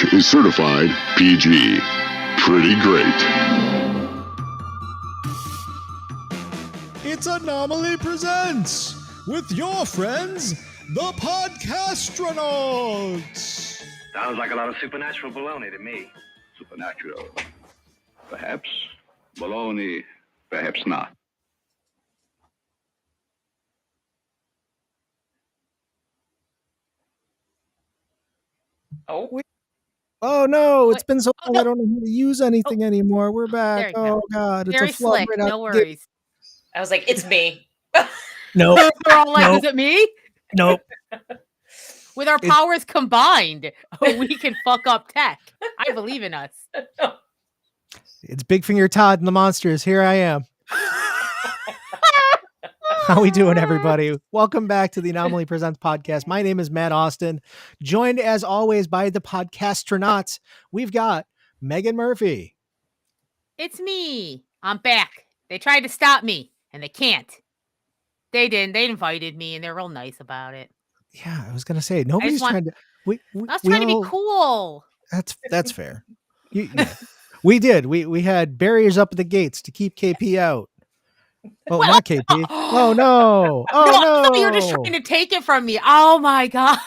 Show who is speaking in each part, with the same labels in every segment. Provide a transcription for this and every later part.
Speaker 1: coverage is certified PG. Pretty great.
Speaker 2: It's Anomaly Presents with your friends, the Podcastronauts.
Speaker 3: Sounds like a lot of supernatural baloney to me.
Speaker 4: Supernatural. Perhaps. Baloney. Perhaps not.
Speaker 5: Oh no, it's been so long I don't know how to use anything anymore. We're back.
Speaker 6: There you
Speaker 5: Oh God, it's
Speaker 6: Very
Speaker 5: a flood
Speaker 6: slick.
Speaker 5: right out
Speaker 6: No
Speaker 5: the gate.
Speaker 6: worries.
Speaker 7: I was like, it's me.
Speaker 5: No,
Speaker 6: We're all like,
Speaker 5: Nope.
Speaker 6: is it me?
Speaker 5: nope.
Speaker 6: With our powers combined, we can fuck up tech. I believe in us.
Speaker 5: It's Big Finger Todd and the Monsters. Here I am. How we doing, everybody? Welcome back to the Anomaly Presents podcast. My name is Matt Austin, joined as always by the Podcastronauts. We've got Megan Murphy.
Speaker 6: It's me. I'm back. They tried to stop me, and they can't. They didn't. They invited me, and they're real nice about it.
Speaker 5: Yeah, I was gonna say nobody's trying to.
Speaker 6: I was trying to be cool.
Speaker 5: That's fair. We did. We had barriers up at the gates to keep KP out. Oh,
Speaker 6: Well,
Speaker 5: not KP. Oh no! Oh no!
Speaker 6: You're just trying to take it from me. Oh my god!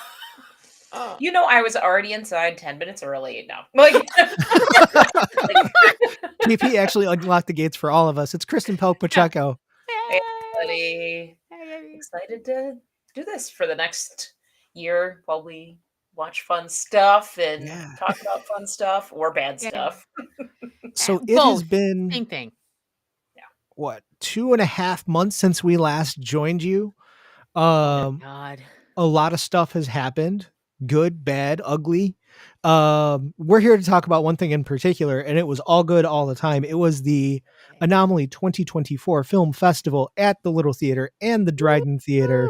Speaker 7: You know, I was already inside 10 minutes early. No. Like,
Speaker 5: KP actually unlocked the gates for all of us. It's Kristen Pelk Pacheco.
Speaker 7: hey, everybody. Excited to do this for the next year while we watch fun stuff and talk about fun stuff or bad stuff.
Speaker 5: So it has been
Speaker 6: same thing.
Speaker 5: What, 2.5 months since we last joined you?
Speaker 6: God.
Speaker 5: A lot of stuff has happened. Good, bad, ugly. We're here to talk about one thing in particular, and it was all good all the time. It was the Anomaly 2024 Film Festival at the Little Theater and the Dryden Theater,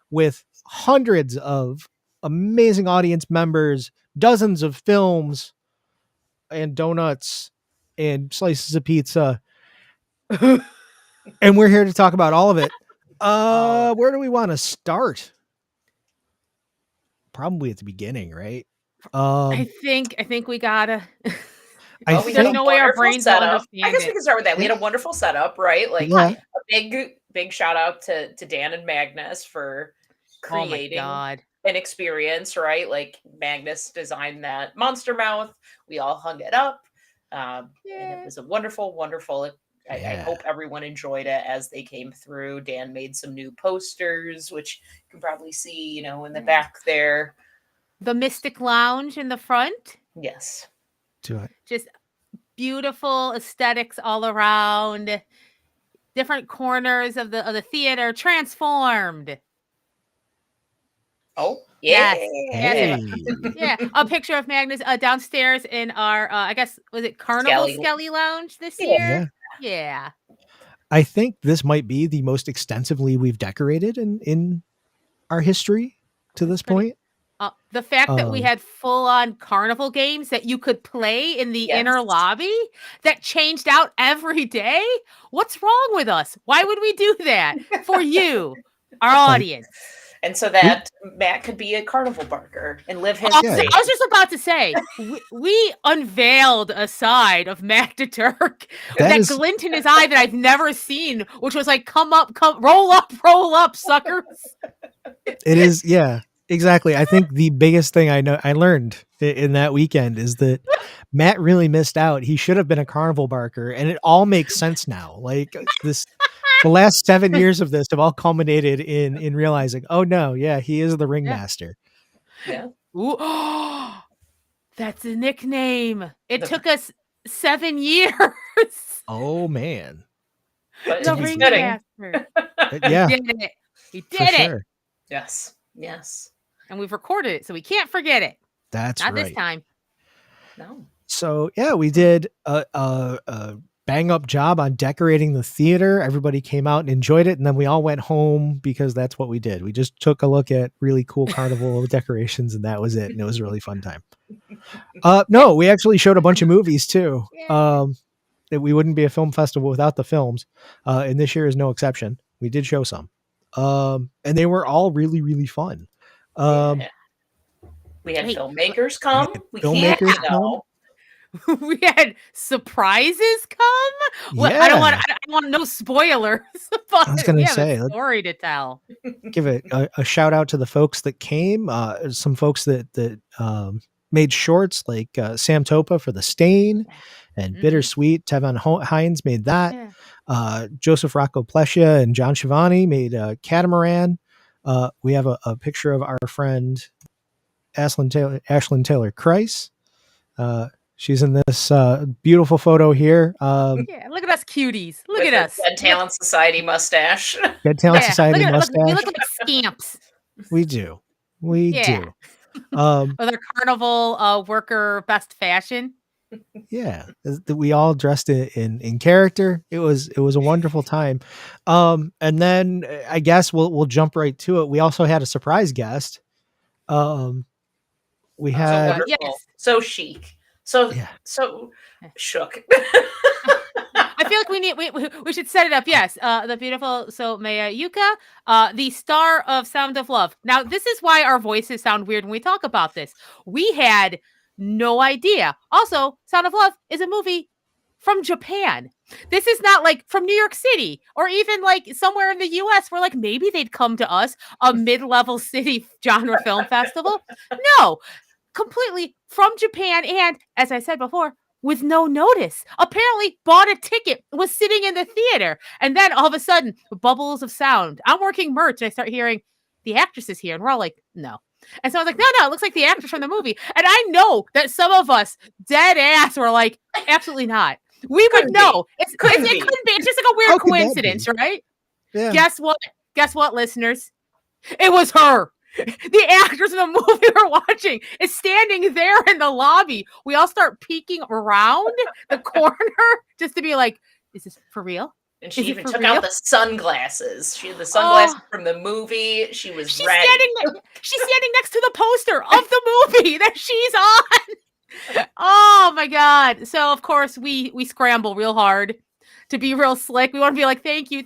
Speaker 5: with hundreds of amazing audience members, dozens of films and donuts and slices of pizza. And we're here to talk about all of it. Where do we want to start? Probably at the beginning, right?
Speaker 7: Um,
Speaker 6: I think we gotta.
Speaker 7: There's
Speaker 6: no way our brains will understand.
Speaker 7: I guess we can start with that. We had a wonderful setup, right? Like a big shout out to Dan and Magnus for creating an experience, right? Like Magnus designed that monster mouth. We all hung it up. And it was a wonderful, wonderful. I hope everyone enjoyed it as they came through. Dan made some new posters, which you can probably see, in the back there.
Speaker 6: The Mystic Lounge in the front.
Speaker 7: Yes.
Speaker 6: Just beautiful aesthetics all around. Different corners of the theater transformed.
Speaker 7: Oh, yeah.
Speaker 5: Hey.
Speaker 6: Yeah. A picture of Magnus downstairs in our, I guess, was it Carnival Skelly Lounge this year? Yeah.
Speaker 5: I think this might be the most extensively we've decorated in our history to this point.
Speaker 6: The fact that we had full-on carnival games that you could play in the inner lobby that changed out every day. What's wrong with us? Why would we do that for you, our audience?
Speaker 7: And so that Matt could be a carnival barker and live his
Speaker 6: dream. I was just about to say, we unveiled a side of Mac DeTurk, that glint in his eye that I've never seen, which was like, come roll up, suckers.
Speaker 5: It is, yeah, exactly. I think the biggest thing I learned in that weekend is that Matt really missed out. He should have been a carnival barker, and it all makes sense now. Like this. The last 7 years of this have all culminated in realizing, oh no, he is the ringmaster.
Speaker 7: Yeah.
Speaker 6: Ooh, that's a nickname. It took us 7 years.
Speaker 5: Oh man.
Speaker 7: The ringmaster.
Speaker 5: Yeah.
Speaker 6: He did it.
Speaker 5: Sure.
Speaker 7: Yes.
Speaker 6: And we've recorded it, so we can't forget it.
Speaker 5: That's
Speaker 6: Not
Speaker 5: right.
Speaker 6: this time.
Speaker 7: No.
Speaker 5: So we did a bang up job on decorating the theater. Everybody came out and enjoyed it, and then we all went home because that's what we did. We just took a look at really cool carnival decorations, and that was it. And it was a really fun time. No, we actually showed a bunch of movies too. That we wouldn't be a film festival without the films, and this year is no exception. We did show some, and they were all really, really fun.
Speaker 7: We had filmmakers come. We
Speaker 5: filmmakers
Speaker 7: can't,
Speaker 5: come.
Speaker 6: We had surprises come. Well,
Speaker 5: Yeah.
Speaker 6: I don't want no spoilers, but
Speaker 5: I was gonna
Speaker 6: we have
Speaker 5: say,
Speaker 6: a story to tell.
Speaker 5: give it a shout out to the folks that came. Some folks that made shorts like Sam Topa for The Stain and Bittersweet. Tevin Hines made that.
Speaker 6: Yeah.
Speaker 5: Joseph Rocco Plescia and John Schiavone made Catamaran. We have a picture of our friend Ashlyn Taylor Kreis. She's in this beautiful photo here.
Speaker 6: Yeah, look at us cuties. Look at us.
Speaker 7: Dead Talent Society mustache.
Speaker 5: Dead Talent Society mustache.
Speaker 6: We look like scamps.
Speaker 5: We do. We do.
Speaker 6: With our carnival worker best fashion.
Speaker 5: Yeah, we all dressed in character. It was a wonderful time. And then I guess we'll jump right to it. We also had a surprise guest. We had
Speaker 7: so chic. So shook.
Speaker 6: I feel like we should set it up. Yes, the beautiful Maya Yuka, the star of Sound of Love. Now, this is why our voices sound weird when we talk about this. We had no idea. Also, Sound of Love is a movie from Japan. This is not like from New York City or even like somewhere in the US where like maybe they'd come to us, a mid-level city genre film festival. No, completely from Japan. And as I said before, with no notice, apparently bought a ticket, was sitting in the theater. And then all of a sudden, bubbles of sound. I'm working merch. And I start hearing the actress is here. And we're all like, no. And so I was like, no, it looks like the actress from the movie. And I know that some of us dead ass were like, absolutely not. We would know. It couldn't be. It's just like a weird coincidence, right?
Speaker 5: Yeah.
Speaker 6: Guess what, listeners? It was her. The actress in the movie we're watching is standing there in the lobby. We all start peeking around the corner just to be like, is this for real?
Speaker 7: And she even took out the sunglasses. She had the sunglasses from the movie. She's ready. She's
Speaker 6: standing next to the poster of the movie that she's on. Oh my God. So of course we scramble real hard to be real slick. We want to be like, thank you.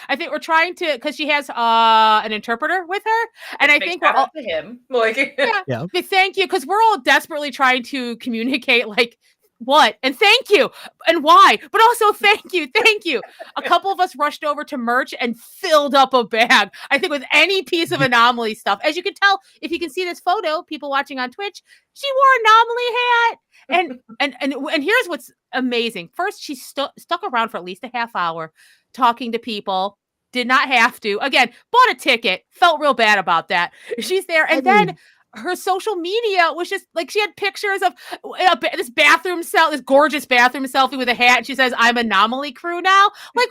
Speaker 6: I think we're trying to, because she has an interpreter with her. And I think we're all
Speaker 7: to him. Like,
Speaker 6: yeah. Thank you. Because we're all desperately trying to communicate like what and thank you and why, but also thank you. A couple of us rushed over to merch and filled up a bag, I think, with any piece of Anomaly stuff. As you can tell, if you can see this photo, people watching on Twitch, she wore Anomaly hat. And here's what's amazing. First, she stuck around for at least a half hour talking to people. Did not have to. Again, bought a ticket. Felt real bad about that. She's there. And then her social media was just like, she had pictures of this gorgeous bathroom selfie with a hat. And she says, I'm Anomaly crew now. Like,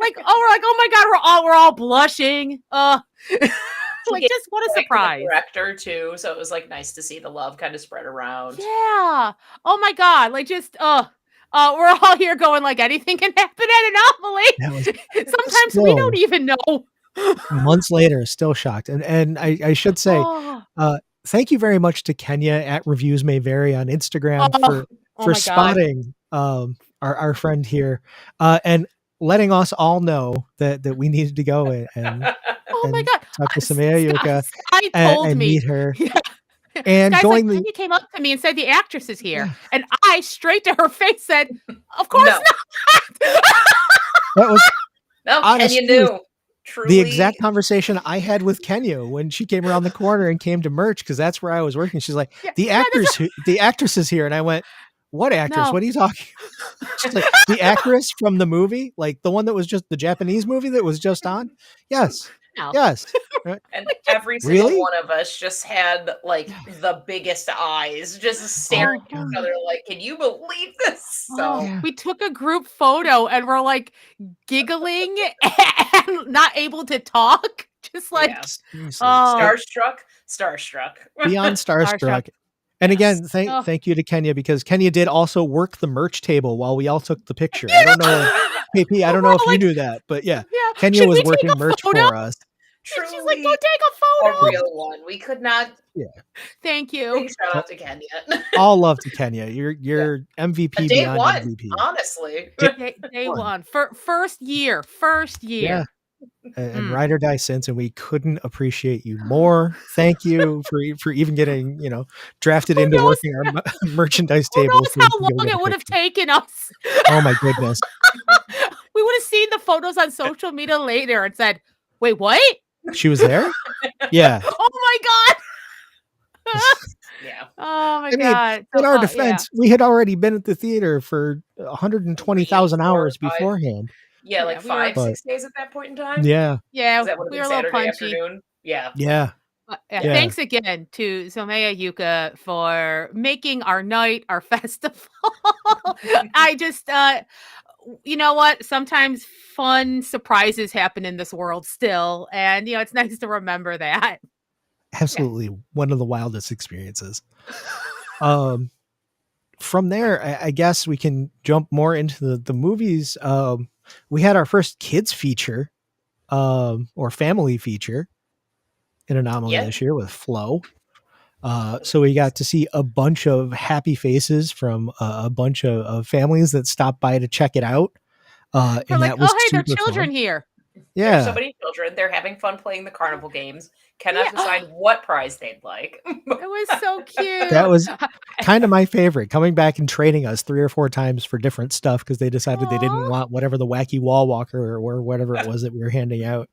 Speaker 6: like, oh my God, we're all blushing. Like, just what a surprise.
Speaker 7: Director too. So it was like nice to see the love kind of spread around.
Speaker 6: Yeah. Oh my God. Like, just, we're all here going like anything can happen at Anomaly. Sometimes we don't even know.
Speaker 5: Months later, still shocked. And I should say, thank you very much to Kenya at Reviews May Vary on Instagram for spotting our friend here and letting us all know that we needed to go and
Speaker 6: my God,
Speaker 5: talk to Samaya Yuka
Speaker 6: and
Speaker 5: meet her.
Speaker 6: Yeah.
Speaker 5: And
Speaker 6: Kenya came up to me and said the actress is here, and I straight to her face said, "Of course not."
Speaker 5: That was
Speaker 7: Kenya knew. Truly.
Speaker 5: The exact conversation I had with Kenya when she came around the corner and came to merch, because that's where I was working. She's like, the actress is here. And I went, what actress? No. What are you talking about? She's like, the actress from the movie, like the one that was just the Japanese movie that was just on. Yes. No. Yes.
Speaker 7: And every single one of us just had like the biggest eyes, just staring at each other like, can you believe this? So
Speaker 6: we took a group photo and we're like giggling and not able to talk. Just like
Speaker 7: starstruck.
Speaker 5: Beyond starstruck. And again, thank you to Kenya, because Kenya did also work the merch table while we all took the picture. I don't know, KP, I don't know if you knew that, but Kenya was working merch for us.
Speaker 6: Truly, she's like, go take a photo.
Speaker 7: A real one. We could not.
Speaker 5: Yeah.
Speaker 6: Thank you.
Speaker 7: Big shout out to Kenya.
Speaker 5: All love to Kenya. You're MVP beyond
Speaker 7: one,
Speaker 5: MVP.
Speaker 7: Honestly.
Speaker 6: Day one. First year.
Speaker 5: Yeah. and Ride or Die since, and we couldn't appreciate you more. Thank you for even getting drafted into working our merchandise
Speaker 6: Who
Speaker 5: table.
Speaker 6: knows
Speaker 5: So
Speaker 6: how long it would have taken us?
Speaker 5: Oh my goodness!
Speaker 6: We would have seen the photos on social media later and said, "Wait, what?
Speaker 5: She was there?" Yeah.
Speaker 6: Oh my god!
Speaker 7: Yeah.
Speaker 6: Oh my
Speaker 5: I mean,
Speaker 6: god!
Speaker 5: in
Speaker 6: So,
Speaker 5: our defense, we had already been at the theater for 120,000 hours beforehand.
Speaker 7: Yeah, like
Speaker 6: we were,
Speaker 7: 5-6 days at that point in time.
Speaker 5: Yeah.
Speaker 6: yeah,
Speaker 7: That would have
Speaker 6: we
Speaker 7: been
Speaker 6: were a little
Speaker 7: Saturday
Speaker 6: punchy.
Speaker 7: afternoon. Yeah.
Speaker 5: Yeah.
Speaker 6: Yeah,
Speaker 5: Yeah.
Speaker 6: thanks again to Somaya Yuka for making our night, our festival. I just, you know what? Sometimes fun surprises happen in this world still. And, it's nice to remember that.
Speaker 5: Absolutely. One of the wildest experiences. From there, I guess we can jump more into the movies. We had our first kids feature, or family feature in Anomaly this year with Flo. So we got to see a bunch of happy faces from a bunch of families that stopped by to check it out.
Speaker 6: We're
Speaker 5: And
Speaker 6: like,
Speaker 5: that was
Speaker 6: oh, hey, there are
Speaker 5: super
Speaker 6: children
Speaker 5: fun.
Speaker 6: here.
Speaker 5: Yeah.
Speaker 7: There's so many children. They're having fun playing the carnival games. Cannot decide what prize they'd like.
Speaker 6: It was so cute.
Speaker 5: That was kind of my favorite, coming back and trading us 3 or 4 times for different stuff because they decided they didn't want whatever the wacky wall walker or whatever it was that we were handing out.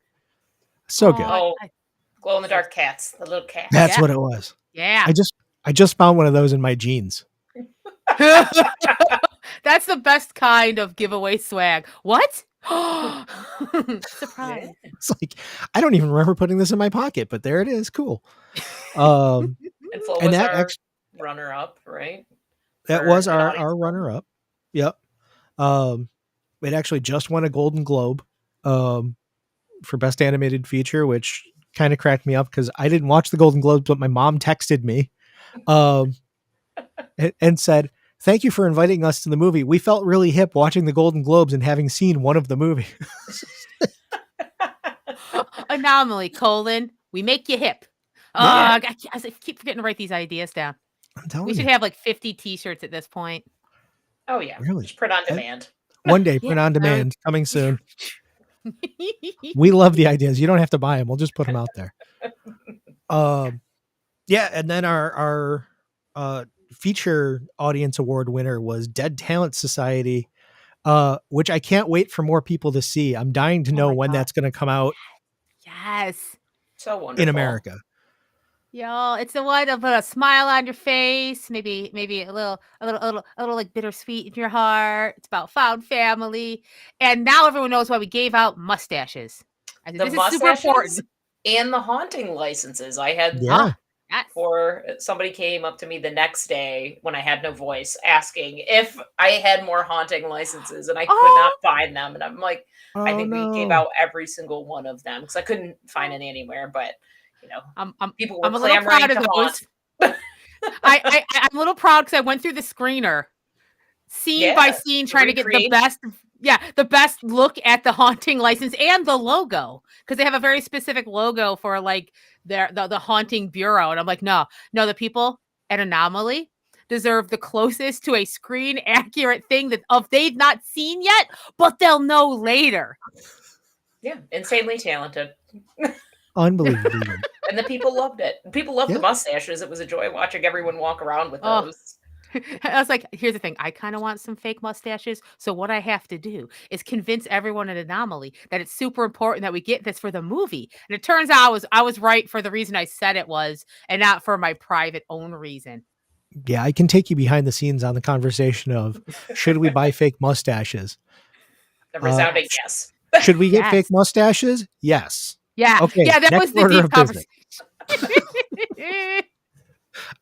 Speaker 5: So good.
Speaker 7: Oh, glow in the dark cats, the little cats.
Speaker 5: That's what it was.
Speaker 6: Yeah.
Speaker 5: I just found one of those in my jeans.
Speaker 6: That's the best kind of giveaway swag. What? Surprise.
Speaker 5: It's like, I don't even remember putting this in my pocket, but there it is. Cool. And
Speaker 7: Flo was our runner-up, right?
Speaker 5: That was our runner-up. Yep. It actually just won a Golden Globe for Best Animated Feature, which kind of cracked me up because I didn't watch the Golden Globes, but my mom texted me and said, "Thank you for inviting us to the movie. We felt really hip watching the Golden Globes and having seen one of the movie."
Speaker 6: Anomaly, we make you hip. I keep forgetting to write these ideas down.
Speaker 5: I'm telling
Speaker 6: we should
Speaker 5: you.
Speaker 6: have like 50 t-shirts at this point.
Speaker 7: Oh yeah.
Speaker 5: Really?
Speaker 7: Just print on demand.
Speaker 5: One day, print on demand, coming soon. We love the ideas. You don't have to buy them. We'll just put them out there. Yeah, and then our feature audience award winner was Dead Talent Society, which I can't wait for more people to see. I'm dying to know when that's going to come out.
Speaker 6: Yes.
Speaker 7: So wonderful.
Speaker 5: In America.
Speaker 6: Yo, it's the one of a smile on your face, maybe a little like bittersweet in your heart. It's about found family, and now everyone knows why we gave out mustaches.
Speaker 7: This is super important. And the haunting licenses. I had for somebody came up to me the next day when I had no voice, asking if I had more haunting licenses, and I could not find them. And I'm like, I think we gave out every single one of them because I couldn't find any anywhere, but. People were clamoring to haunt.
Speaker 6: I'm a little proud because I went through the screener, scene by scene, trying to get the best look at the haunting license and the logo, because they have a very specific logo for like the haunting bureau, and I'm like, no, the people at Anomaly deserve the closest to a screen accurate thing that they've not seen yet, but they'll know later.
Speaker 7: Yeah, insanely talented.
Speaker 5: Unbelievable.
Speaker 7: And the people loved it. People loved the mustaches. It was a joy watching everyone walk around with those.
Speaker 6: I was like, here's the thing. I kind of want some fake mustaches. So what I have to do is convince everyone at Anomaly that it's super important that we get this for the movie. And it turns out I was right for the reason I said it was, and not for my private own reason.
Speaker 5: Yeah, I can take you behind the scenes on the conversation of should we buy fake mustaches?
Speaker 7: The resounding yes.
Speaker 5: Should we get fake mustaches? Yes.
Speaker 6: Yeah.
Speaker 5: Okay.
Speaker 6: Yeah, that was the deep conversation.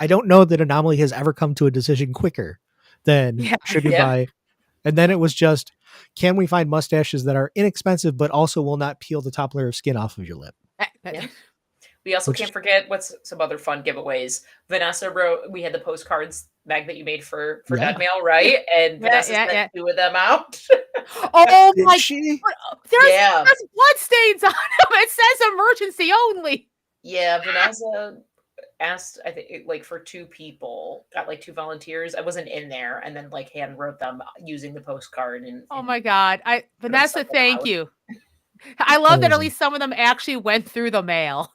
Speaker 5: I don't know that Anomaly has ever come to a decision quicker than should we buy. And then it was just, can we find mustaches that are inexpensive, but also will not peel the top layer of skin off of your lip?
Speaker 7: We also can't forget what's some other fun giveaways. Vanessa wrote, we had the postcards bag that you made for Dead Mail, right? And Vanessa sent 2 of them out.
Speaker 6: Oh my! There's blood stains on them. It says emergency only.
Speaker 7: Yeah, Vanessa asked, I think, like for 2 people, got like 2 volunteers. I wasn't in there, and then like hand wrote them using the postcard. And
Speaker 6: oh my god, Vanessa, thank you. I love that at least some of them actually went through the mail.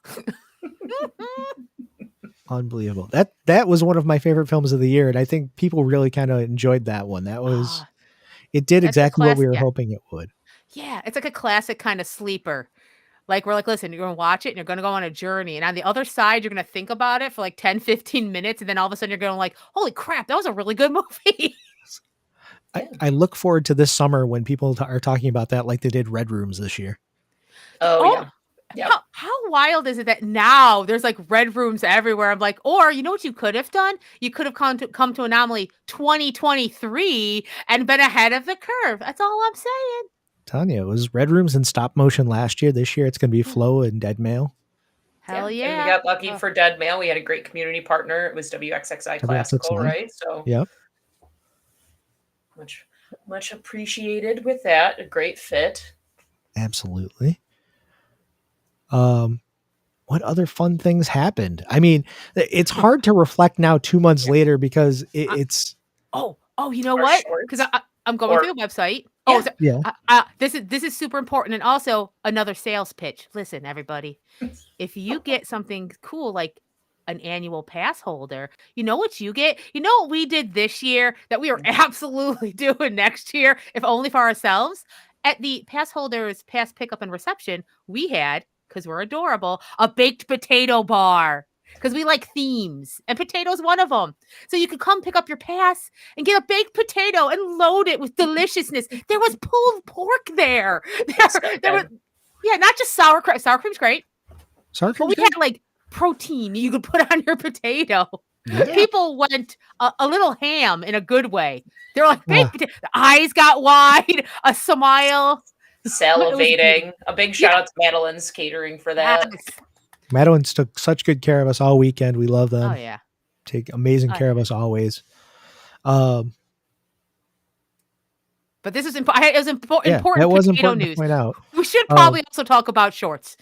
Speaker 5: Unbelievable. That was one of my favorite films of the year, and I think people really kind of enjoyed that one. That was it did exactly what we were hoping it would.
Speaker 6: Yeah, it's like a classic kind of sleeper. Like, we're like, listen, you're going to watch it and you're going to go on a journey. And on the other side, you're going to think about it for like 10, 15 minutes. And then all of a sudden you're going like, holy crap, that was a really good movie.
Speaker 5: I look forward to this summer when people are talking about that like they did Red Rooms this year.
Speaker 7: Oh yeah. Yep.
Speaker 6: How wild is it that now there's like red rooms everywhere? I'm like, or you know what you could have done? You could have come to Anomaly 2023 and been ahead of the curve. That's all I'm saying.
Speaker 5: Tanya, it was Red Rooms and stop motion last year. This year it's going to be Flow and Dead Mail.
Speaker 6: Hell yeah.
Speaker 7: And we got lucky for Dead Mail. We had a great community partner. It was WXXI Classical, right? So
Speaker 5: yep.
Speaker 7: Much appreciated with that. A great fit.
Speaker 5: Absolutely. What other fun things happened? I mean, it's hard to reflect now 2 months later because it's.
Speaker 6: Oh, you know what? Because I'm going through the website. This is super important, and also another sales pitch. Listen, everybody, if you get something cool like an annual pass holder, you know what you get? You know what we did this year that we are absolutely doing next year, if only for ourselves? At the pass holders pass pickup and reception, we had, because we're adorable, a baked potato bar. Because we like themes, and potato's one of them. So you could come pick up your pass and get a baked potato and load it with deliciousness. There was pulled pork there. There was, not just sour cream. Sour cream's great.
Speaker 5: But
Speaker 6: we had like protein you could put on your potato. Yeah. People went a little ham in a good way. They're like, baked potato. The eyes got wide, a smile.
Speaker 7: Salivating. A big shout out to Madeline's Catering for that.
Speaker 6: Yes.
Speaker 5: Madeline's took such good care of us all weekend. We love them.
Speaker 6: Oh yeah,
Speaker 5: take amazing care of us always. But
Speaker 6: this is important. It was important.
Speaker 5: That was
Speaker 6: potato
Speaker 5: important
Speaker 6: news.
Speaker 5: to point out.
Speaker 6: We should probably also talk about shorts.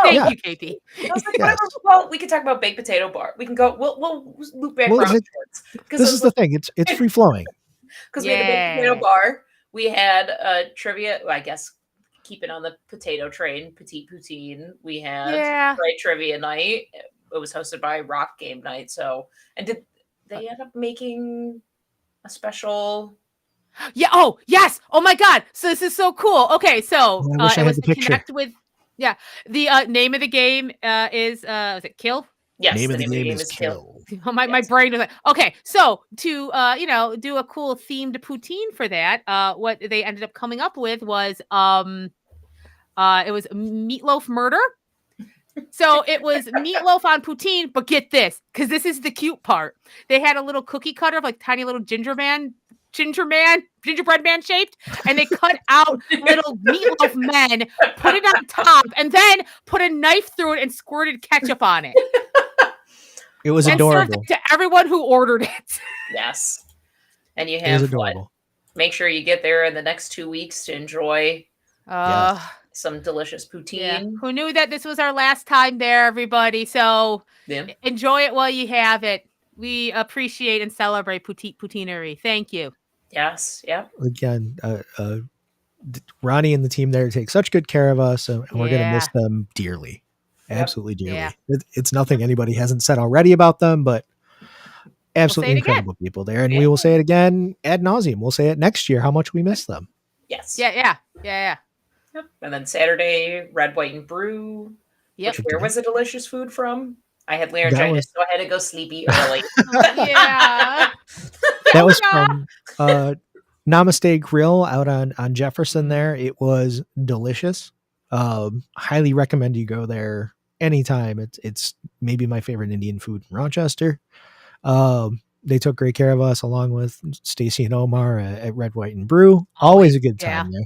Speaker 6: Thank you, Katie.
Speaker 7: I was like, whatever. Well, we could talk about baked potato bar. We can go. We'll loop back around shorts.
Speaker 5: This is the thing. It's free flowing.
Speaker 7: Because we had the baked potato bar. We had trivia. Well, I guess. Keeping on the potato train, Petite Poutine. We had trivia night. It was hosted by Rock Game Night. And did they end up making a special?
Speaker 6: Yeah. Oh, yes. Oh my God. So this is so cool. Okay. So
Speaker 5: it was to
Speaker 6: connect with. Yeah. The name of the game is it Kill?
Speaker 7: Yes.
Speaker 5: Name of the game is Kill.
Speaker 6: My brain was like, okay. So to do a cool themed poutine for that, what they ended up coming up with was it was meatloaf murder. So it was meatloaf on poutine, but get this, because this is the cute part. They had a little cookie cutter of like tiny little gingerbread man shaped, and they cut out little meatloaf men, put it on top, and then put a knife through it and squirted ketchup on it.
Speaker 5: It was adorable.
Speaker 6: Served it to everyone who ordered it.
Speaker 7: Yes. And you have make sure you get there in the next 2 weeks to enjoy some delicious poutine.
Speaker 6: Yeah. Who knew that this was our last time there, everybody? So enjoy it while you have it. We appreciate and celebrate poutineery. Thank you.
Speaker 7: Yes. Yeah.
Speaker 5: Again, Ronnie and the team there take such good care of us, and we're going to miss them dearly. Absolutely dearly. Yeah. It's nothing anybody hasn't said already about them, but absolutely incredible people there. And we will say it again ad nauseum. We'll say it next year, how much we miss them.
Speaker 7: Yes.
Speaker 6: Yeah.
Speaker 7: Yep. And then Saturday, Red, White, and Brew. Yep. Where was the delicious food from? I had laryngitis, so I had to go sleepy early.
Speaker 6: Yeah.
Speaker 5: That was from Namaste Grill out on Jefferson there. It was delicious. Highly recommend you go there anytime. It's maybe my favorite Indian food in Rochester. They took great care of us along with Stacy and Omar at Red, White, and Brew. Always a good time there.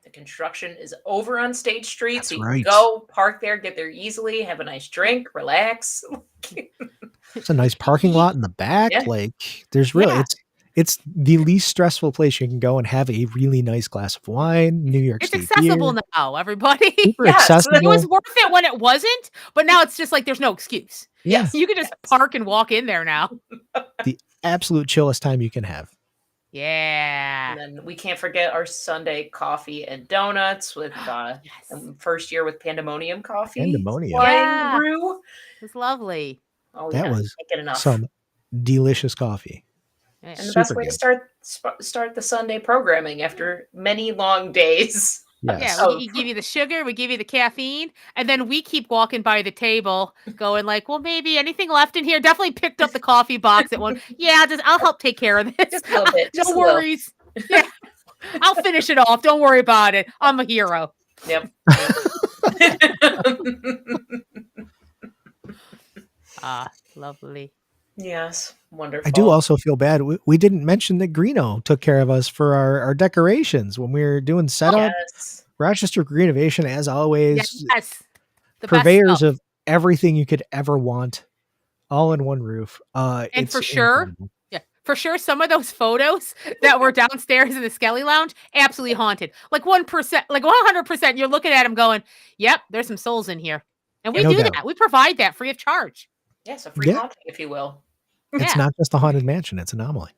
Speaker 7: The construction is over on State Street. That's so you can go park there, get there easily, have a nice drink, relax.
Speaker 5: It's a nice parking lot in the back. Yeah. Like there's really, it's the least stressful place you can go and have a really nice glass of wine. New York State
Speaker 6: accessible
Speaker 5: beer.
Speaker 6: Now, everybody.
Speaker 5: Super accessible.
Speaker 6: It was worth it when it wasn't, but now it's just like there's no excuse.
Speaker 5: Yeah.
Speaker 6: You can just park and walk in there now.
Speaker 5: The absolute chillest time you can have.
Speaker 6: Yeah.
Speaker 7: And then we can't forget our Sunday coffee and donuts with first year with Pandemonium Coffee.
Speaker 5: Pandemonium.
Speaker 6: Yeah.
Speaker 7: Brew.
Speaker 6: It was lovely.
Speaker 7: Oh,
Speaker 5: That
Speaker 7: yeah.
Speaker 5: was
Speaker 7: Can't get enough.
Speaker 5: some delicious coffee.
Speaker 6: Yeah.
Speaker 7: And the best way
Speaker 5: good.
Speaker 7: to start the Sunday programming after many long days.
Speaker 5: Yes.
Speaker 6: Yeah, we give you the sugar, we give you the caffeine, and then we keep walking by the table going like, well, maybe anything left in here. Definitely picked up the coffee box at one. Yeah, I'll help take care of this.
Speaker 7: Just a little bit.
Speaker 6: No worries. Yeah. I'll finish it off. Don't worry about it. I'm a hero.
Speaker 7: Yep.
Speaker 6: Lovely.
Speaker 7: Yes, wonderful.
Speaker 5: I do also feel bad. We didn't mention that Greeno took care of us for our decorations when we were doing setup.
Speaker 7: Yes.
Speaker 5: Rochester Greenovation, as always,
Speaker 6: Yes. The
Speaker 5: purveyors
Speaker 6: best stuff.
Speaker 5: of everything you could ever want, all in one roof.
Speaker 6: And
Speaker 5: it's
Speaker 6: for sure,
Speaker 5: incredible.
Speaker 6: for sure, some of those photos that were downstairs in the Skelly Lounge, absolutely haunted. Like 1%, like 100%, you're looking at them going, yep, there's some souls in here. And we
Speaker 5: No
Speaker 6: do
Speaker 5: doubt.
Speaker 6: that. We provide that free of charge.
Speaker 7: Yes, a free haunting, if you will.
Speaker 5: It's not just a haunted mansion; it's Anomaly.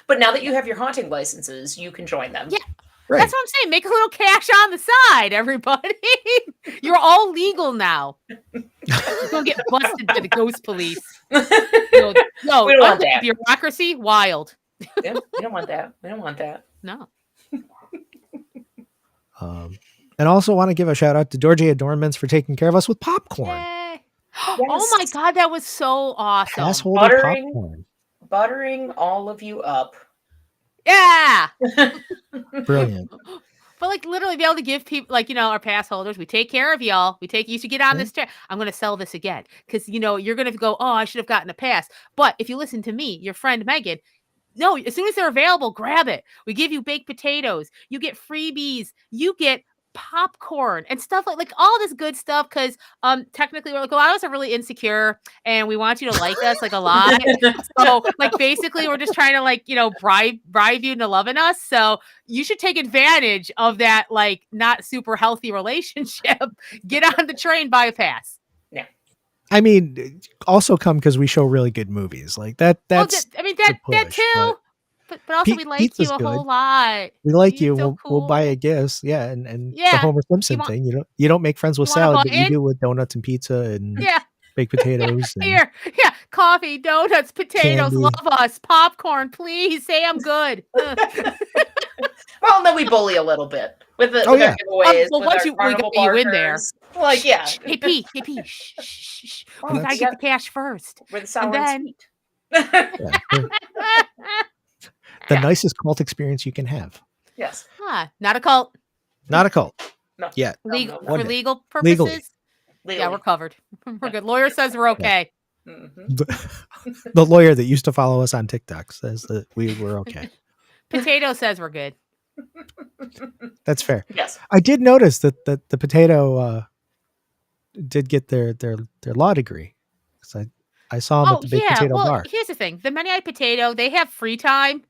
Speaker 7: But now that you have your haunting licenses, you can join them.
Speaker 6: Yeah.
Speaker 5: Right.
Speaker 6: That's what I'm saying. Make a little cash on the side, everybody. You're all legal now. You're going to get busted by the ghost police. No,
Speaker 7: we don't want that.
Speaker 6: Bureaucracy, wild.
Speaker 7: Yeah, we don't want that. We don't want that.
Speaker 6: No.
Speaker 5: And also want to give a shout out to Dorje Adornments for taking care of us with popcorn.
Speaker 6: Yay.
Speaker 7: Yes.
Speaker 6: Oh my God, that was so awesome.
Speaker 5: Pass holder popcorn.
Speaker 7: Buttering all of you up.
Speaker 6: Yeah.
Speaker 5: Brilliant.
Speaker 6: But like literally be able to give people like, our pass holders, we take care of y'all. You should get on this chair. I'm going to sell this again. Cause you're going to go, oh, I should have gotten a pass. But if you listen to me, your friend Megan, no, as soon as they're available, grab it. We give you baked potatoes. You get freebies. You get popcorn and stuff like all this good stuff. Cause technically we're like, a lot of us are really insecure and we want you to like us like a lot. So like basically we're just trying to bribe you into loving us. So you should take advantage of that like not super healthy relationship. Get on the train, buy a pass.
Speaker 7: Yeah.
Speaker 5: I mean, also come because we show really good movies like that. That's
Speaker 6: that too. But also we like you a whole lot.
Speaker 5: We like you.
Speaker 6: So
Speaker 5: we'll buy you gifts. Yeah, and the Homer Simpson thing. You don't make friends with salad, but you do with donuts and pizza and baked potatoes.
Speaker 6: Yeah.
Speaker 5: And
Speaker 6: coffee, donuts, potatoes.
Speaker 5: candy.
Speaker 6: Love us. Popcorn, please say I'm good.
Speaker 7: Well, and then we bully a little bit with our giveaways.
Speaker 6: Well, once we got you in there,
Speaker 7: like
Speaker 6: Hey P, shh. We gotta get the cash first.
Speaker 7: We're the sour
Speaker 6: and
Speaker 7: sweet.
Speaker 5: The nicest cult experience you can have.
Speaker 7: Yes.
Speaker 6: Not a cult.
Speaker 5: Not a cult.
Speaker 7: No.
Speaker 5: Yeah.
Speaker 6: Legal
Speaker 7: No.
Speaker 6: for legal purposes.
Speaker 5: Legally.
Speaker 6: Yeah, we're covered. We're good. Lawyer says we're okay.
Speaker 7: Mm-hmm.
Speaker 5: The lawyer that used to follow us on TikTok says that we were okay.
Speaker 6: Potato says we're good.
Speaker 5: That's fair.
Speaker 7: Yes.
Speaker 5: I did notice that the potato did get their law degree. So I saw them at the Big Potato Bar.
Speaker 6: Here's the thing. The Many-Eyed Potato, they have free time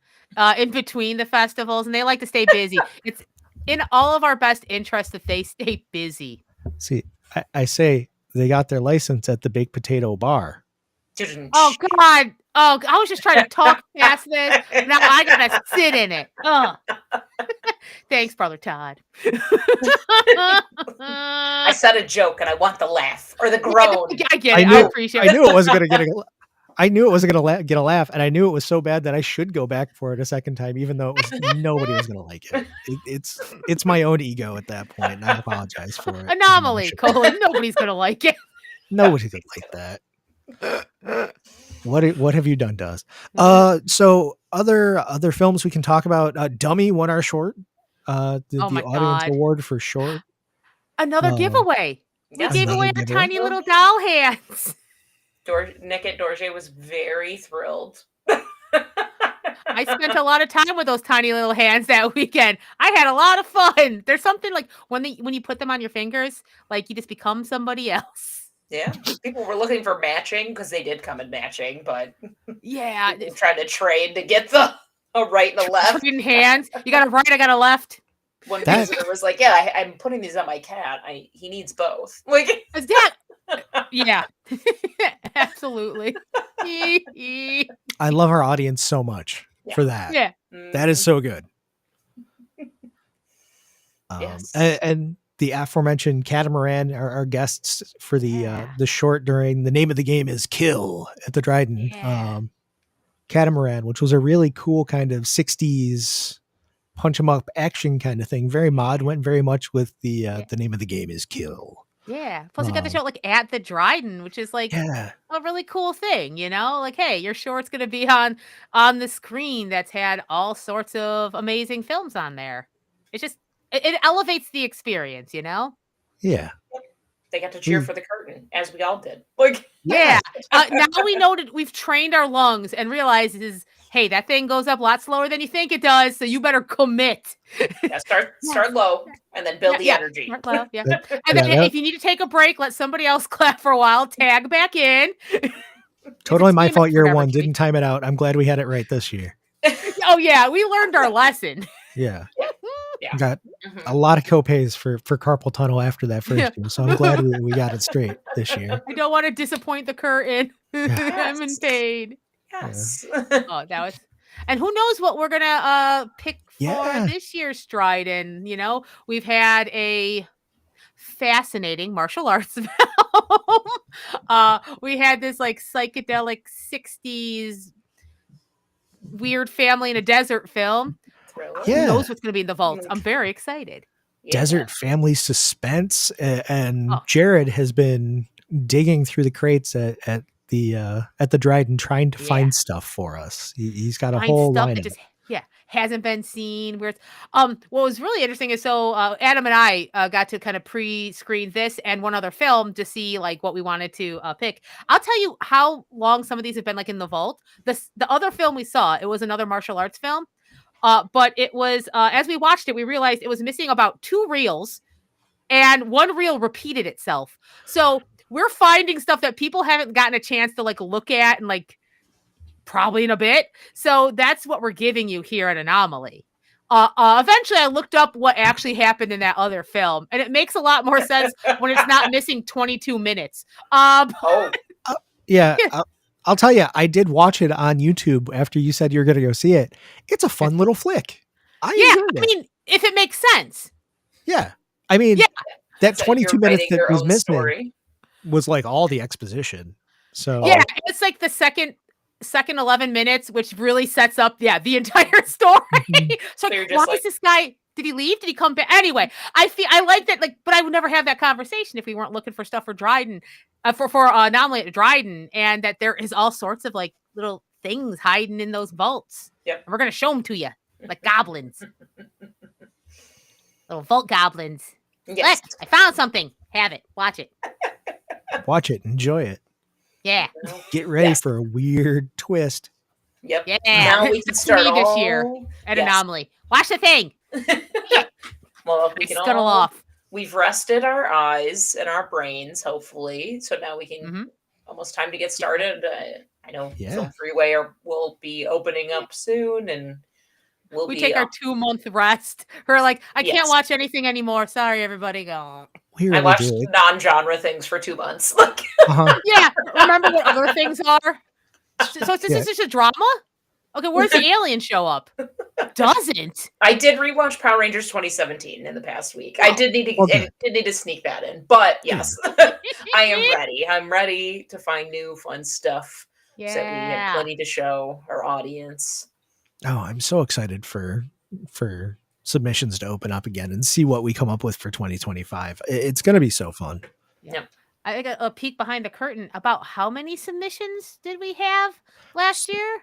Speaker 6: in between the festivals, and they like to stay busy. It's in all of our best interest that they stay busy.
Speaker 5: See, I say they got their license at the Big Potato Bar.
Speaker 6: Oh, God. Oh, I was just trying to talk past this. Now I got to sit in it. Thanks, Brother Todd.
Speaker 7: I said a joke and I want the laugh or the groan.
Speaker 6: I get it. I appreciate it.
Speaker 5: I knew it wasn't going to get I knew it wasn't going to get a laugh, and I knew it was so bad that I should go back for it a second time, even though nobody was going to like it. It's my own ego at that point, and I apologize for it.
Speaker 6: Anomaly, Colin. Nobody's going to like it.
Speaker 5: Nobody's going to like that. What have you done to us? So other films we can talk about. Dummy won our short. The audience award for short.
Speaker 6: Another giveaway. We gave away our tiny little doll hands.
Speaker 7: Nick at Dorje was very thrilled.
Speaker 6: I spent a lot of time with those tiny little hands that weekend. I had a lot of fun. There's something like when you put them on your fingers, like you just become somebody else.
Speaker 7: Yeah, people were looking for matching because they did come in matching, but
Speaker 6: yeah,
Speaker 7: trying to trade to get the right and the left.
Speaker 6: Trading hands. You got a right, I got a left.
Speaker 7: One visitor was like, "Yeah, I'm putting these on my cat. He needs both." Like
Speaker 6: that. Yeah, absolutely.
Speaker 5: I love our audience so much. for that.
Speaker 6: Yeah.
Speaker 5: That is so good.
Speaker 7: Yes.
Speaker 5: And the aforementioned Catamaran are our guests for the short during the name of the game is Kill at the Dryden. Catamaran, which was a really cool kind of 60s punch 'em up action kind of thing. Very mod, went very much with the name of the game is Kill.
Speaker 6: Yeah. Plus you got the show like at the Dryden, which is like a really cool thing, you know? Like, hey, your short's gonna be on the screen that's had all sorts of amazing films on there. It's just it elevates the experience, you know?
Speaker 5: Yeah.
Speaker 7: They got to cheer for the curtain, as we all did. Like,
Speaker 6: now we know that we've trained our lungs and realizes, hey, that thing goes up a lot slower than you think it does, so you better commit.
Speaker 7: Start low and then build the energy.
Speaker 6: Start low, and then if you need to take a break, let somebody else clap for a while, tag back in.
Speaker 5: Totally my fault year one. Didn't time it out. I'm glad we had it right this year.
Speaker 6: Oh yeah, we learned our lesson.
Speaker 5: Yeah. Got a lot of copays for carpal tunnel after that first year, so I'm glad we got it straight this year.
Speaker 6: I don't want to disappoint the curtain. I'm in pain.
Speaker 7: Yes.
Speaker 6: Oh, that was. And who knows what we're gonna pick for this year's Dryden? You know, we've had a fascinating martial arts film. We had this like psychedelic 60s weird family in a desert film. Who knows what's going to be in the vaults? I'm very excited.
Speaker 5: Desert family suspense, and Jared has been digging through the crates at the Dryden trying to find stuff for us. He's got a whole line
Speaker 6: that just hasn't been seen. What was really interesting is Adam and I got to kind of pre-screen this and one other film to see like what we wanted to pick. I'll tell you how long some of these have been like in the vault. The other film we saw, it was another martial arts film. But it was, as we watched it, we realized it was missing about 2 reels and 1 reel repeated itself. So we're finding stuff that people haven't gotten a chance to like look at and like probably in a bit. So that's what we're giving you here at Anomaly. Eventually I looked up what actually happened in that other film, and it makes a lot more sense when it's not missing 22 minutes.
Speaker 5: I'll tell you, I did watch it on YouTube after you said you're going to go see it. It's a fun little flick. I mean,
Speaker 6: if it makes sense.
Speaker 5: Yeah. I mean, that 22 minutes that was missing was like all the exposition. So
Speaker 6: it's like the second 11 minutes, which really sets up the entire story. So why is this guy? Did he leave? Did he come back? Anyway, I like that, like, but I would never have that conversation if we weren't looking for stuff for Dryden, for Anomaly at Dryden, and that there is all sorts of like little things hiding in those vaults.
Speaker 7: Yep.
Speaker 6: And we're gonna show them to you, like goblins, little vault goblins.
Speaker 7: Yes.
Speaker 6: Look, I found something. Have it. Watch it.
Speaker 5: Watch it. Enjoy it.
Speaker 6: Yeah.
Speaker 5: Get ready for a weird twist.
Speaker 7: Yep.
Speaker 6: Yeah.
Speaker 7: Now we can start
Speaker 6: this year at Anomaly. Watch the thing.
Speaker 7: Well, we can
Speaker 6: scuttle off.
Speaker 7: We've rested our eyes and our brains, hopefully. So now we can almost time to get started. I know Film Freeway will be opening up soon, and
Speaker 6: we take our 2-month rest. We're like, I can't watch anything anymore. Sorry, everybody. Go.
Speaker 5: Really
Speaker 7: I watched non-genre things for 2 months.
Speaker 6: Yeah, remember what other things are? So is this just a drama? Okay, where's the alien show up? Doesn't.
Speaker 7: I did rewatch Power Rangers 2017 in the past week. I did need to sneak that in, but yes, I am ready. I'm ready to find new fun stuff. So that we have plenty to show our audience.
Speaker 5: Oh, I'm so excited for submissions to open up again and see what we come up with for 2025. It's going to be so fun.
Speaker 7: Yep.
Speaker 6: I got a peek behind the curtain about how many submissions did we have last year?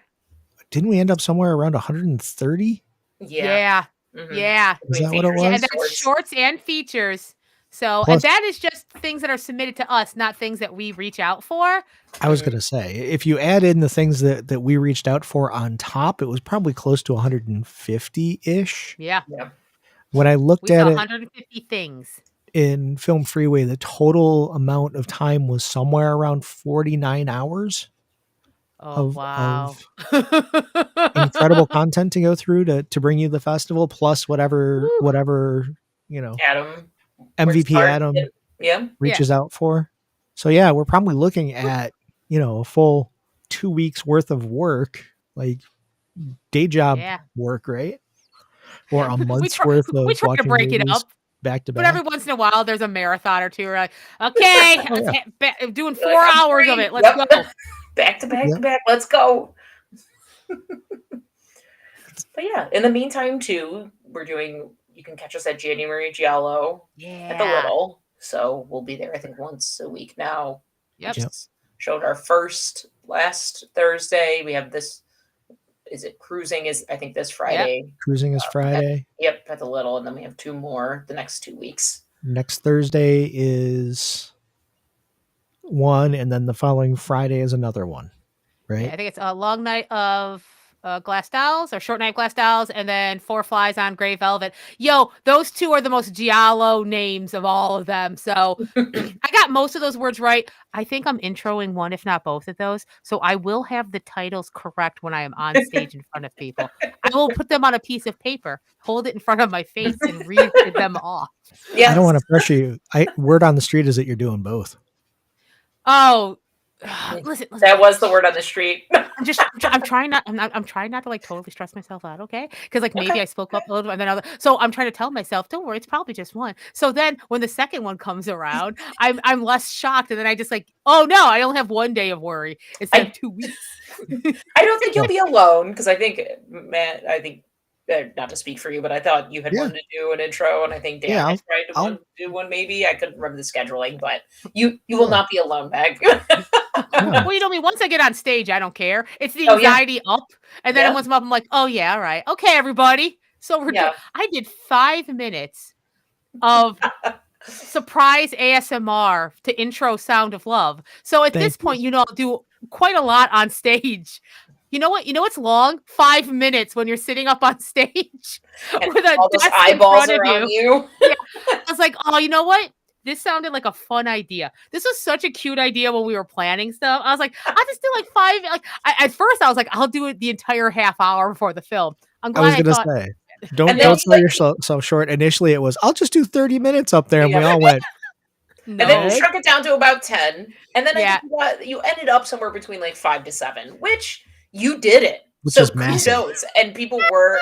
Speaker 5: Didn't we end up somewhere around 130?
Speaker 6: Yeah.
Speaker 7: Mm-hmm.
Speaker 6: Yeah.
Speaker 5: Is that what it was?
Speaker 6: And that's shorts and features. So, and that is just things that are submitted to us, not things that we reach out for.
Speaker 5: I was going to say, if you add in the things that we reached out for on top, it was probably close to 150-ish.
Speaker 6: Yeah.
Speaker 5: When I looked at
Speaker 6: 150 things.
Speaker 5: In Film Freeway, the total amount of time was somewhere around 49 hours. Of incredible content to go through to bring you the festival, plus whatever
Speaker 7: Adam
Speaker 5: MVP Adam reaches out for. So we're probably looking at a full 2 weeks worth of work, like day job work, right? Or a month's worth of
Speaker 6: we try to
Speaker 5: watching
Speaker 6: break it
Speaker 5: movies
Speaker 6: up.
Speaker 5: back to
Speaker 6: But
Speaker 5: back.
Speaker 6: every once in a while, there's a marathon or two. We're like, okay, doing 4
Speaker 7: Like,
Speaker 6: hours of it. Let's go.
Speaker 7: Back to back to back. Let's go. But yeah, in the meantime, too, you can catch us at January Giallo at the Little. So we'll be there, I think, once a week now.
Speaker 6: Yep.
Speaker 7: Showed our first last Thursday. We have this. Is it Cruising? I think this Friday.
Speaker 5: Yep. Cruising is Friday.
Speaker 7: At the Little, and then we have 2 more the next 2 weeks.
Speaker 5: Next Thursday is one, and then the following Friday is another one, right?
Speaker 6: Yeah, I think it's a long night of Glass Dolls or short night of Glass Dolls, and then 4 Flies on Gray Velvet. Yo, those 2 are the most giallo names of all of them. So I got most of those words right. I think I'm introing one, if not both of those. So I will have the titles correct when I am on stage in front of people. I will put them on a piece of paper, hold it in front of my face, and read them off.
Speaker 5: Yes. I don't want to pressure you. Word on the street is that you're doing both.
Speaker 6: Oh, listen.
Speaker 7: That was the word on the street.
Speaker 6: I'm trying not to like totally stress myself out, okay? Because like maybe I spoke up a little, and then so I'm trying to tell myself, don't worry, it's probably just one. So then when the second one comes around, I'm less shocked, and then I just like, oh no, I only have 1 day of worry instead of 2 weeks.
Speaker 7: I don't think you'll be alone, because I think Matt, not to speak for you, but I thought you had wanted to do an intro, and I think Dan had tried to do one. Maybe I couldn't remember the scheduling, but you will not be alone, Meg.
Speaker 6: Well, you know me. Once I get on stage, I don't care. It's the anxiety up, and then once I'm up, I'm like, oh yeah, all right, okay, everybody. So we're doing. I did 5 minutes of surprise ASMR to intro Sound of Love. So at this point, I'll do quite a lot on stage. You know what? It's long. 5 minutes when you're sitting up on stage
Speaker 7: and
Speaker 6: with
Speaker 7: all those eyeballs around you.
Speaker 6: Yeah. I was like, oh, you know what? This sounded like a fun idea. This was such a cute idea when we were planning stuff. I was like, I'll just do like 5. Like at first, I was like, I'll do it the entire half hour before the film. I'm glad
Speaker 5: I was going to say, don't sell yourself short. Initially, it was, I'll just do 30 minutes up there, and we all went.
Speaker 7: No. And then you shrunk it down to about 10, and then I think you ended up somewhere between like 5 to 7, which you did it.
Speaker 5: Which is massive.
Speaker 7: Kudos, and people were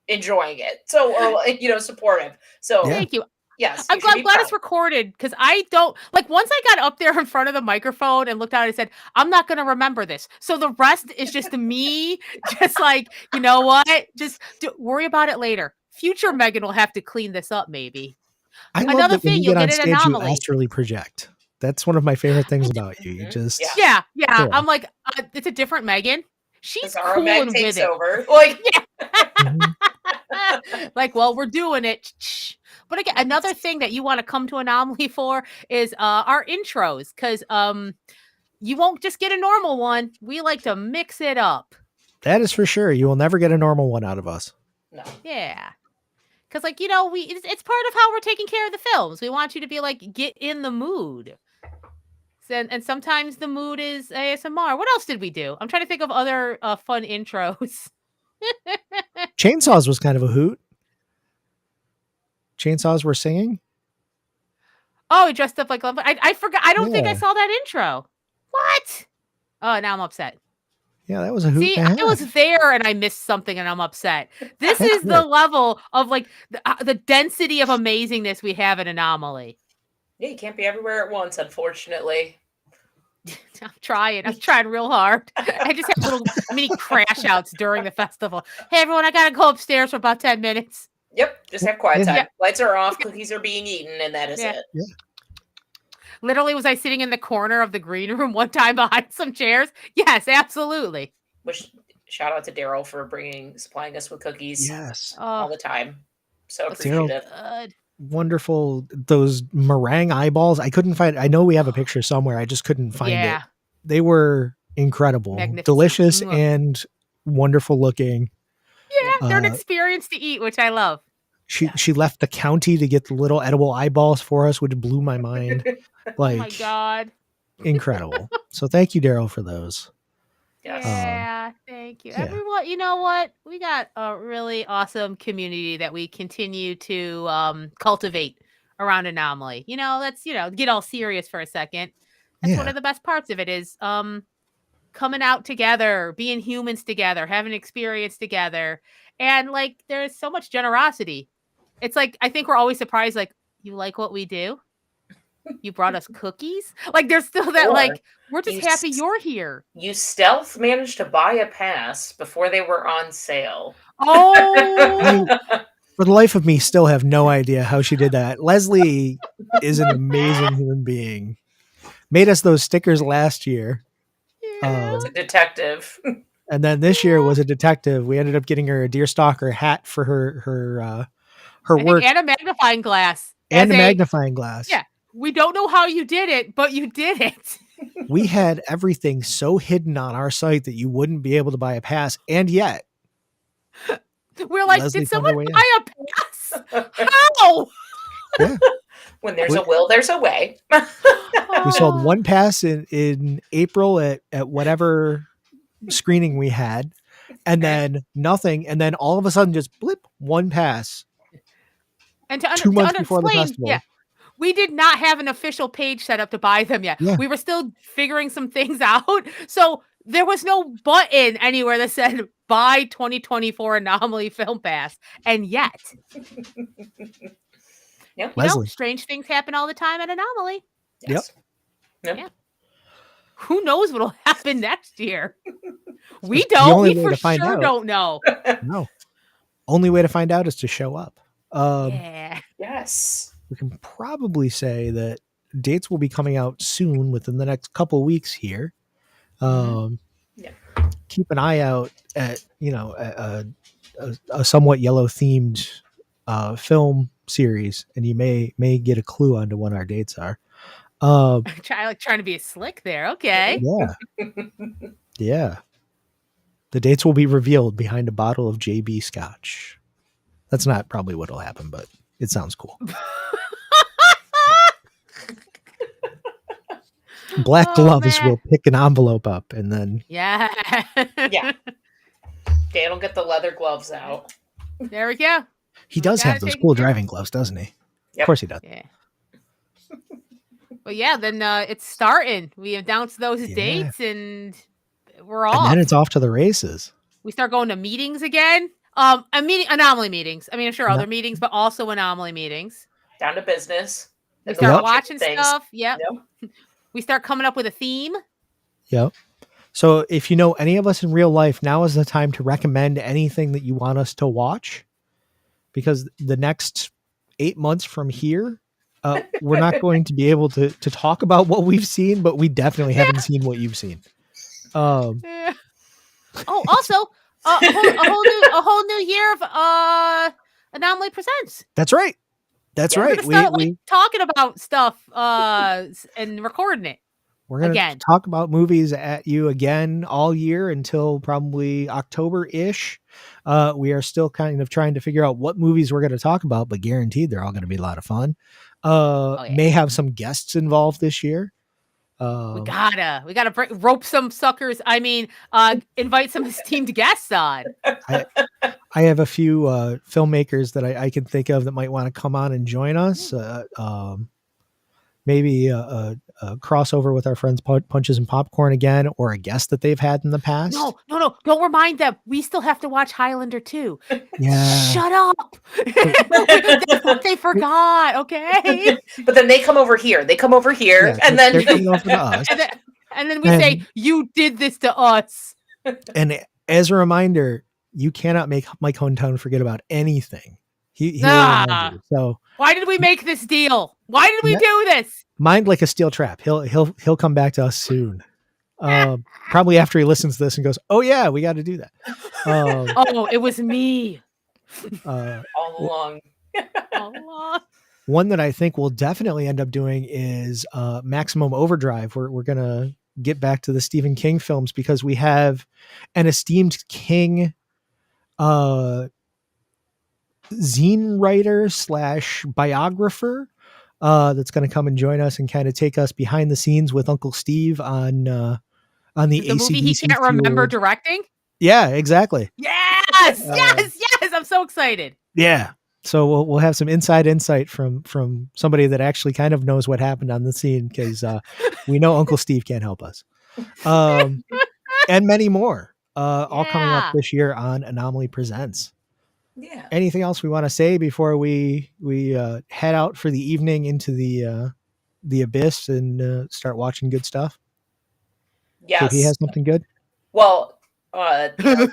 Speaker 7: enjoying it. So, or supportive. So
Speaker 6: thank you.
Speaker 7: Yes,
Speaker 6: I'm glad it's recorded, because I don't like once I got up there in front of the microphone and looked at it, I said, I'm not going to remember this. So the rest is just me, just like, you know what? Just worry about it later. Future Megan will have to clean this up, maybe.
Speaker 5: Another thing, you'll get an Anomaly. You astrally project. That's one of my favorite things about you. You just
Speaker 6: yeah. I'm like, it's a different Megan. She's cool
Speaker 7: Meg
Speaker 6: and
Speaker 7: takes
Speaker 6: with
Speaker 7: over. Like,
Speaker 6: like, well, we're doing it. But again, another thing that you want to come to Anomaly for is our intros, because you won't just get a normal one. We like to mix it up.
Speaker 5: That is for sure. You will never get a normal one out of us.
Speaker 6: No. Yeah. Because, like, it's part of how we're taking care of the films. We want you to be like, get in the mood. And sometimes the mood is ASMR. What else did we do? I'm trying to think of other fun intros.
Speaker 5: Chainsaws was kind of a hoot. Chainsaws were singing.
Speaker 6: Oh, he dressed up like I forgot. I don't think I saw that intro. What? Oh, now I'm upset.
Speaker 5: Yeah, that was a hoot.
Speaker 6: See, I was there and I missed something and I'm upset. This is the level of like the density of amazingness we have at Anomaly.
Speaker 7: Yeah, you can't be everywhere at once, unfortunately.
Speaker 6: I'm trying real hard. I just have little mini crash outs during the festival. Hey, everyone, I got to go upstairs for about 10 minutes.
Speaker 7: Yep, just have quiet time. Lights are off, cookies are being eaten, and that is it. Yeah.
Speaker 6: Literally, was I sitting in the corner of the green room one time behind some chairs? Yes, absolutely.
Speaker 7: Which, shout out to Daryl for supplying us with cookies all the time. So appreciative.
Speaker 5: Wonderful. Those meringue eyeballs. I couldn't find. I know we have a picture somewhere. I just couldn't find it. They were incredible, delicious, and wonderful looking.
Speaker 6: Yeah, they're an experience to eat, which I love.
Speaker 5: She left the county to get the little edible eyeballs for us, which blew my mind. Like,
Speaker 6: oh my God,
Speaker 5: incredible. So thank you, Daryl, for those.
Speaker 6: Yeah, thank you. Everyone, you know what? We got a really awesome community that we continue to cultivate around Anomaly. That's, get all serious for a second. That's one of the best parts of it is coming out together, being humans together, having experience together. And like, there's so much generosity. It's like, I think we're always surprised, like, you like what we do? You brought us cookies? Like, there's still that, like, we're just happy you're here.
Speaker 7: You stealth managed to buy a pass before they were on sale.
Speaker 6: Oh!
Speaker 5: For the life of me, still have no idea how she did that. Leslie is an amazing human being. Made us those stickers last year.
Speaker 7: It's a detective.
Speaker 5: And then this year was a detective. We ended up getting her a Deerstalker hat for her work.
Speaker 6: And a magnifying glass.
Speaker 5: And a magnifying glass.
Speaker 6: Yeah. We don't know how you did it, but you did it.
Speaker 5: We had everything so hidden on our site that you wouldn't be able to buy a pass. And yet,
Speaker 6: we're like,
Speaker 5: Leslie
Speaker 6: did someone buy a pass? How?
Speaker 5: Yeah.
Speaker 7: When there's a will, there's a way.
Speaker 5: We sold one pass in April at whatever screening we had, and then nothing. And then all of a sudden, just blip, one pass.
Speaker 6: And
Speaker 5: 2 months before the festival.
Speaker 6: Yeah. We did not have an official page set up to buy them yet.
Speaker 5: Yeah.
Speaker 6: We were still figuring some things out. So there was no button anywhere that said buy 2024 Anomaly Film Pass. And yet,
Speaker 7: Yep.
Speaker 6: you know, strange things happen all the time at Anomaly.
Speaker 7: Yes.
Speaker 6: Yep. Yeah. Who knows what'll happen next year? We don't. We for sure don't know.
Speaker 5: No. Only way to find out is to show up.
Speaker 6: Yeah.
Speaker 7: Yes.
Speaker 5: We can probably say that dates will be coming out soon within the next couple weeks here. Keep an eye out at, you know, a somewhat yellow themed film series, and you may get a clue onto when our dates are.
Speaker 6: Trying to be slick there. Okay.
Speaker 5: Yeah. Yeah. The dates will be revealed behind a bottle of JB Scotch. That's not probably what'll happen, but it sounds cool. Black gloves will pick an envelope up and then.
Speaker 6: Yeah.
Speaker 7: Dan will get the leather gloves out.
Speaker 6: There we go.
Speaker 5: He does have those cool driving gloves, doesn't he? Yep. Of course he does.
Speaker 6: Yeah. But yeah, then it's starting. We announced those dates and we're off.
Speaker 5: And then it's off to the races.
Speaker 6: We start going to meetings again. Anomaly meetings. I mean, I'm sure other meetings, but also Anomaly meetings.
Speaker 7: Down to business.
Speaker 6: We start watching stuff. Yep. We start coming up with a theme.
Speaker 5: Yep. So if you know any of us in real life, now is the time to recommend anything that you want us to watch. Because the next 8 months from here, we're not going to be able to talk about what we've seen, but we definitely haven't seen what you've seen.
Speaker 6: Oh, also a whole new year of Anomaly Presents.
Speaker 5: That's right. That's right.
Speaker 6: We're gonna start talking about stuff and recording it.
Speaker 5: We're going to talk about movies at you again all year until probably October-ish. We are still kind of trying to figure out what movies we're going to talk about, but guaranteed they're all going to be a lot of fun. May have some guests involved this year.
Speaker 6: We gotta rope some suckers. I mean, invite some esteemed guests on.
Speaker 5: I have a few filmmakers that I can think of that might want to come on and join us. Maybe a crossover with our friends Punches and Popcorn again, or a guest that they've had in the past.
Speaker 6: No. Don't remind them. We still have to watch Highlander 2.
Speaker 5: Yeah.
Speaker 6: Shut up. They forgot. Okay.
Speaker 7: But then they come over here. And then
Speaker 5: they're coming over to us.
Speaker 6: And then we say, you did this to us.
Speaker 5: And as a reminder, you cannot make Mike Hometown forget about anything. He so
Speaker 6: why did we make this deal? Why did we do this?
Speaker 5: Mind like a steel trap. He'll come back to us soon. Probably after he listens to this and goes, "Oh yeah, we got to do that."
Speaker 6: It was me.
Speaker 7: All along.
Speaker 5: One that I think we'll definitely end up doing is Maximum Overdrive. We're gonna get back to the Stephen King films because we have an esteemed King zine writer / biographer that's going to come and join us and kind of take us behind the scenes with Uncle Steve on the
Speaker 6: movie he can't remember directing.
Speaker 5: Yeah, exactly.
Speaker 6: Yes. I'm so excited.
Speaker 5: Yeah. So we'll have some inside insight from somebody that actually kind of knows what happened on the scene because we know Uncle Steve can't help us. and many more. All coming up this year on Anomaly Presents.
Speaker 7: Yeah.
Speaker 5: Anything else we want to say before we head out for the evening into the abyss and start watching good stuff?
Speaker 7: Yes.
Speaker 5: KP has something good.
Speaker 7: Well,
Speaker 6: no
Speaker 7: the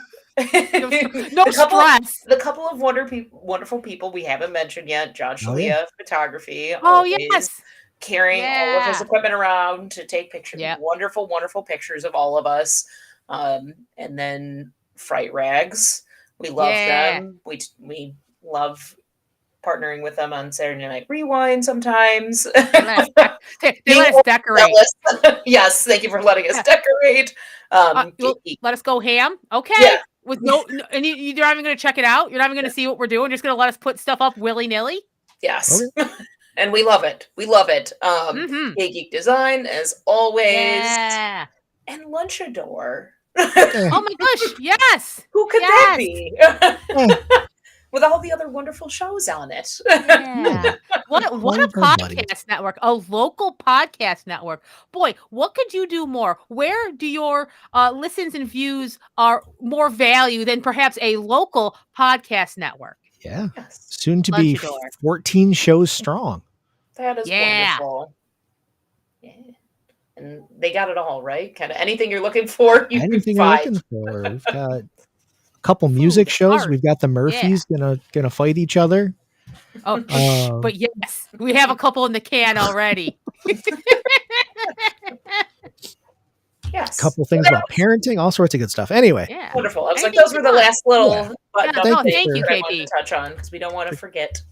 Speaker 6: stress.
Speaker 7: The couple of wonderful people we haven't mentioned yet. John Shalia, photography.
Speaker 6: Oh yes.
Speaker 7: Carrying all of his equipment around to take pictures, wonderful pictures of all of us. And then Fright Rags. We love them. We love partnering with them on Saturday Night Rewind sometimes.
Speaker 6: They let us decorate.
Speaker 7: Yes, thank you for letting us decorate.
Speaker 6: Let us go ham. Okay. With and you're not even going to check it out. You're not even going to see what we're doing. You're just going to let us put stuff up willy-nilly.
Speaker 7: Yes. Okay. And we love it. We love it. Geek Design, as always.
Speaker 6: Yeah.
Speaker 7: And Lunchador.
Speaker 6: Oh my gosh, yes.
Speaker 7: Who could that be? With all the other wonderful shows on it.
Speaker 6: Yeah. What a podcast network, a local podcast network. Boy, what could you do more? Where do your listens and views are more value than perhaps a local podcast network?
Speaker 5: Yeah. Yes. Soon to be 14 shows strong.
Speaker 7: That is wonderful. Yeah. And they got it all, right? Kind of anything you're looking for, you
Speaker 5: anything
Speaker 7: can find.
Speaker 5: You're looking for. We've got a couple music shows. We've got the Murphys gonna fight each other.
Speaker 6: Oh, but yes, we have a couple in the can already.
Speaker 7: Yes.
Speaker 5: A couple things about parenting, all sorts of good stuff. Anyway.
Speaker 7: Yeah. Wonderful. I was like, those were the last little
Speaker 6: thank you, KP.
Speaker 7: To touch on because we don't want to forget.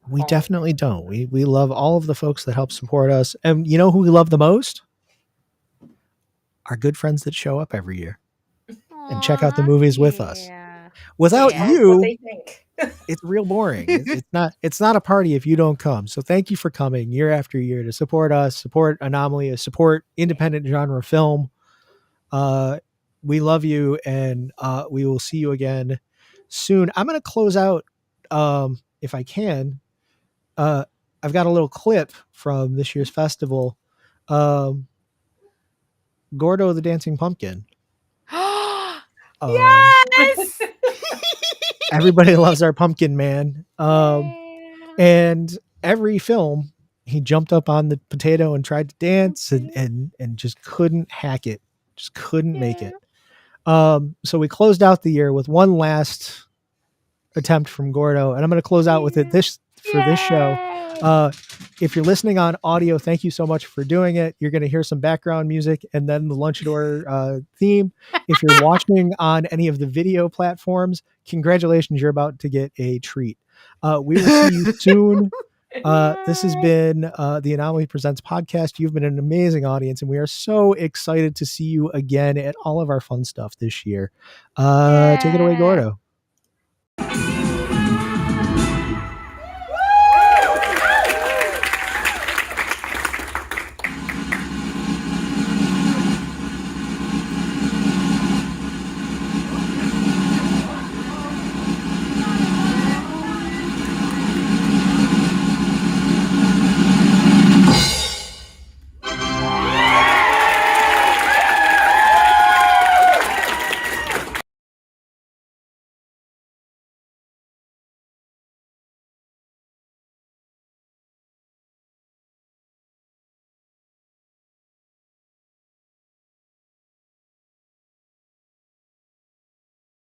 Speaker 5: We definitely don't. We love all of the folks that help support us. And you know who we love the most? Our good friends that show up every year and check out the movies with us. Without you, it's real boring. It's not a party if you don't come. So thank you for coming year after year to support us, support Anomaly, support independent genre film. We love you, and we will see you again soon. I'm going to close out, if I can. I've got a little clip from this year's festival. Gordo the Dancing Pumpkin.
Speaker 6: Yes.
Speaker 5: Everybody loves our pumpkin man. And every film he jumped up on the potato and tried to dance and just couldn't hack it. Just couldn't make it. So we closed out the year with one last attempt from Gordo, and I'm going to close out with it this show. If you're listening on audio, thank you so much for doing it. You're going to hear some background music and then the Lunchador theme. If you're watching on any of the video platforms, congratulations, you're about to get a treat. We will see you soon. This has been the Anomaly Presents podcast. You've been an amazing audience, and we are so excited to see you again at all of our fun stuff this year. Take it away, Gordo.